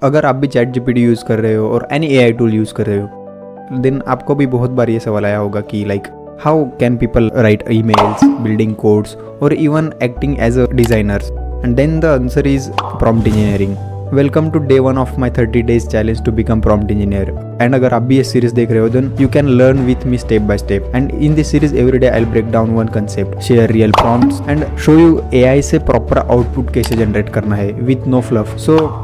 अगर आप भी चैट जीपीटी यूज़ कर रहे हो और एनी एआई टूल यूज़ कर रहे हो, देन आपको भी बहुत बार ये सवाल आया होगा कि like how can people write emails, building codes और even acting as a designers, and then the answer is prompt engineering. Welcome to day 1 of my 30 days challenge to become prompt engineer. And अगर आप भी ये सीरीज देख रहे हो, then you can learn with me step by step. And in this series every day I will break down one concept, share real prompts and show you AI से proper output कैसे जनरेट करना है with no fluff. So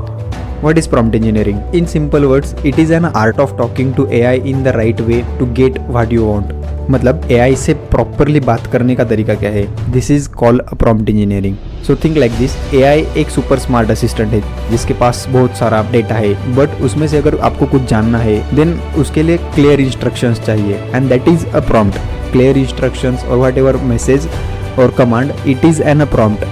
what is prompt engineering? In simple words, it is an art of talking to AI in the right way to get what you want. मतलब AI से properly बात करने का तरीका क्या है? This is called a prompt engineering. So think like this, AI एक super smart assistant है जिसके पास बहुत सारा डेटा है, बट उसमें से अगर आपको कुछ जानना है, देन उसके लिए क्लियर इंस्ट्रक्शंस चाहिए, and that is a prompt. Clear instructions और वट एवर मैसेज और command, it is an a prompt.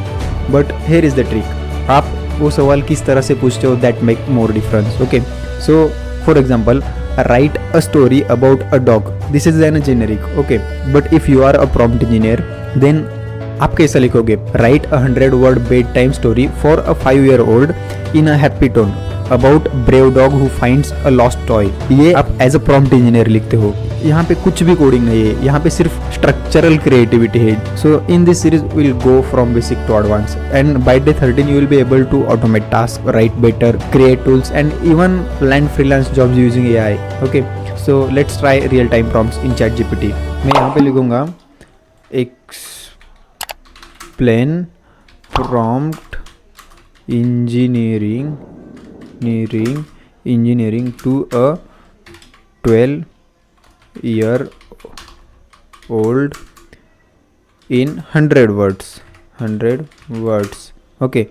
But here is the trick, आप वो सवाल किस तरह से पूछते हो, that make more difference. Okay, so for example, write a story about a dog, this is an generic. Okay, but if you are a prompt engineer, then आप कैसा लिखोगे? Write a 100 word bed time story for a 5-year-old in a happy tone about brave dog who finds a lost toy. ये आप as a prompt engineer लिखते हो। यहाँ पे कुछ भी कोडिंग नहीं है, यहाँ पे सिर्फ स्ट्रक्चरल क्रिएटिविटी है। So in this series will go from basic to advance, and by day 13 you will be able to automate task, write better, create tools and even land freelance jobs using AI. Okay, so let's try real time prompts in ChatGPT. मैं यहाँ पे लिखूंगा explain prompt engineering to a 12-year-old in 100 words. Okay,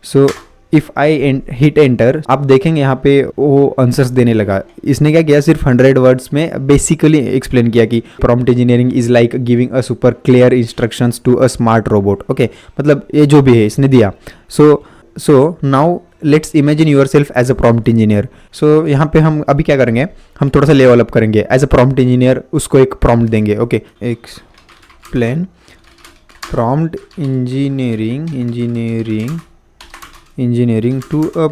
so if I hit enter, आप देखेंगे यहाँ पे वो answers देने लगा। इसने क्या किया, सिर्फ 100 वर्ड्स में बेसिकली एक्सप्लेन किया कि prompt engineering is like giving a super clear instructions to a smart robot. Okay, मतलब ये जो भी है इसने दिया। So now let's imagine yourself as a prompt engineer. So यहाँ पे हम अभी क्या करेंगे, हम थोड़ा सा लेवल अप करेंगे। एज अ प्रॉम्प्ट इंजीनियर उसको एक प्रॉम्प्ट देंगे। Okay, explain prompt engineering to a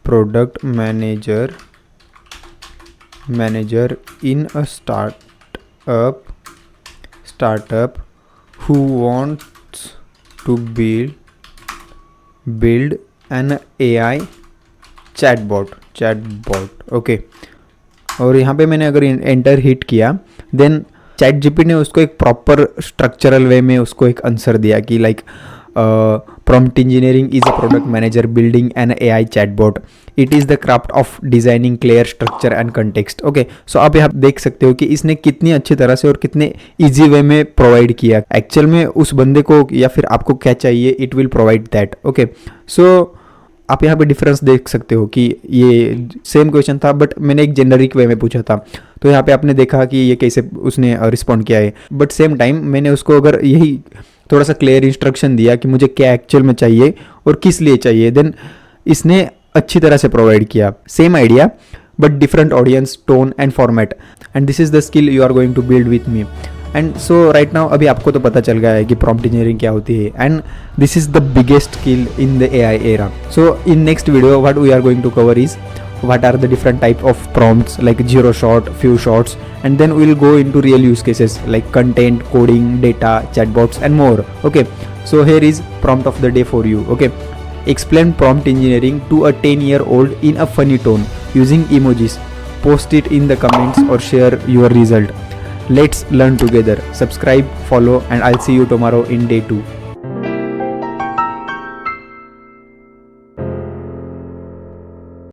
product manager in a startup who wants to build an AI chatbot. Okay, और यहाँ पे मैंने अगर एंटर हिट किया, देन चैट जीपीटी ने उसको एक प्रॉपर स्ट्रक्चरल वे में उसको एक आंसर दिया कि like prompt engineering is a product manager building an AI chatbot, it is the craft of designing clear structure and context. Okay, so आप यहाँ देख सकते हो कि इसने कितनी अच्छी तरह से और कितने इजी वे में प्रोवाइड किया। एक्चुअल में उस बंदे को या फिर आपको क्या चाहिए, it will provide that. Okay, so आप यहाँ पे डिफरेंस देख सकते हो कि ये सेम क्वेश्चन था, बट मैंने एक जेनरिक वे में पूछा था, तो यहाँ पे आपने देखा कि ये कैसे उसने रिस्पॉन्ड किया है। बट सेम टाइम मैंने उसको अगर यही थोड़ा सा क्लियर इंस्ट्रक्शन दिया कि मुझे क्या एक्चुअल में चाहिए और किस लिए चाहिए, देन इसने अच्छी तरह से प्रोवाइड किया। Same idea but different audience, tone and format, and this is the skill you are going to build with me. And so right now अभी आपको तो पता चल गया है कि प्रॉम्प्ट इंजीनियरिंग क्या होती है, and this is the biggest skill in the AI era. So in next video what we are going to cover is what are the different type of prompts like zero shot, few shots, and then we'll go into real use cases like content, coding, data, chatbots and more. Okay, so here is prompt of the day for you. Okay, explain prompt engineering to a 10-year-old in a funny tone using emojis. Post it in the comments or share your result. Let's learn together. Subscribe, follow, and I'll see you tomorrow in day 2.